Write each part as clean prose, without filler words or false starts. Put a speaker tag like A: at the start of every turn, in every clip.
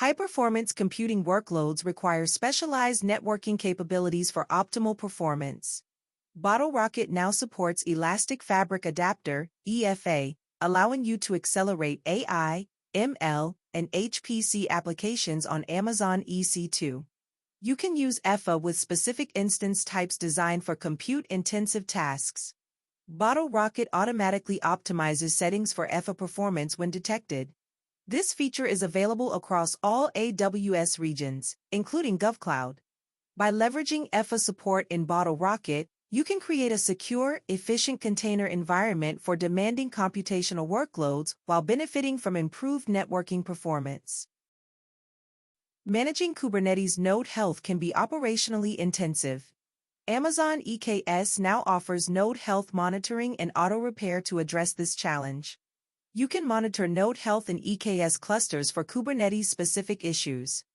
A: High-performance computing workloads require specialized networking capabilities for optimal performance. BottleRocket now supports Elastic Fabric Adapter, EFA, allowing you to accelerate AI, ML, and HPC applications on Amazon EC2. You can use EFA with specific instance types designed for compute-intensive tasks. BottleRocket automatically optimizes settings for EFA performance when detected. This feature is available across all AWS regions, including GovCloud. By leveraging EFA support in BottleRocket, you can create a secure, efficient container environment for demanding computational workloads while benefiting from improved networking performance. Managing Kubernetes node health can be operationally intensive. Amazon EKS now offers node health monitoring and auto-repair to address this challenge. You can monitor node health in EKS clusters for Kubernetes-specific issues.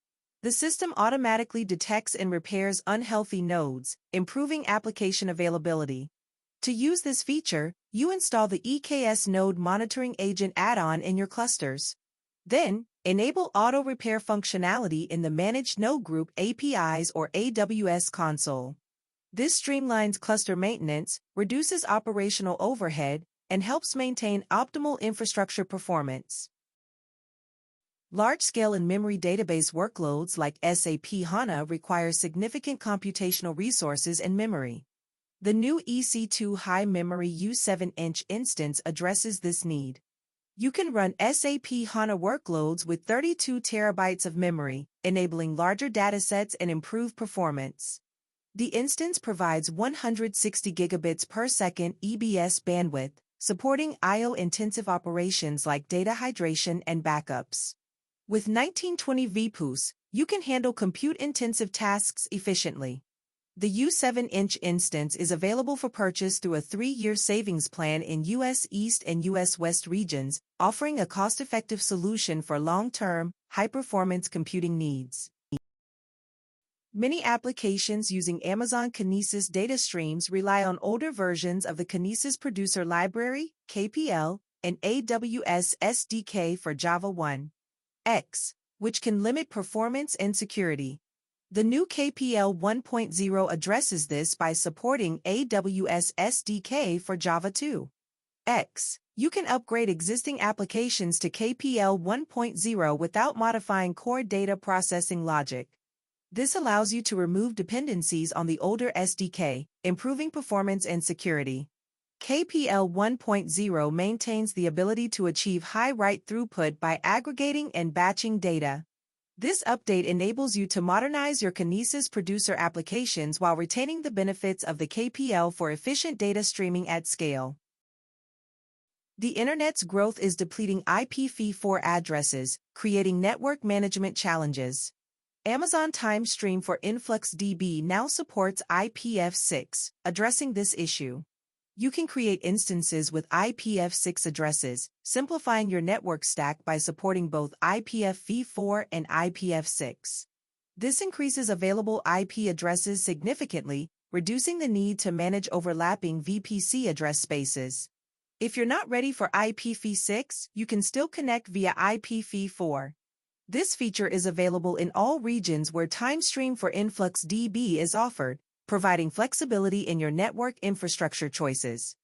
A: The system automatically detects and repairs unhealthy nodes, improving application availability. To use this feature, you install the EKS Node Monitoring Agent add-on in your clusters. Then, enable auto-repair functionality in the Managed Node Group APIs or AWS console. This streamlines cluster maintenance, reduces operational overhead, and helps maintain optimal infrastructure performance. Large-scale in-memory database workloads like SAP HANA require significant computational resources and memory. The new EC2 high-memory U7-inch instance addresses this need. You can run SAP HANA workloads with 32 terabytes of memory, enabling larger datasets and improved performance. The instance provides 160 gigabits per second EBS bandwidth, supporting I/O-intensive operations like data hydration and backups. With 1920 vPOS, you can handle compute-intensive tasks efficiently. The U7-inch instance is available for purchase through a 3-year savings plan in US East and US West regions, offering a cost-effective solution for long-term, high-performance computing needs. Many applications using Amazon Kinesis data streams rely on older versions of the Kinesis Producer Library, KPL, and AWS SDK for Java 1.x, which can limit performance and security. The new KPL 1.0 addresses this by supporting AWS SDK for Java 2.x. You can upgrade existing applications to KPL 1.0 without modifying core data processing logic. This allows you to remove dependencies on the older SDK, improving performance and security. KPL 1.0 maintains the ability to achieve high write throughput by aggregating and batching data. This update enables you to modernize your Kinesis Producer applications while retaining the benefits of the KPL for efficient data streaming at scale. The Internet's growth is depleting IPv4 addresses, creating network management challenges. Amazon TimeStream for InfluxDB now supports IPv6, addressing this issue. You can create instances with IPv6 addresses, simplifying your network stack by supporting both IPv4 and IPv6. This increases available IP addresses significantly, reducing the need to manage overlapping VPC address spaces. If you're not ready for IPv6, you can still connect via IPv4. This feature is available in all regions where TimeStream for InfluxDB is offered, providing flexibility in your network infrastructure choices.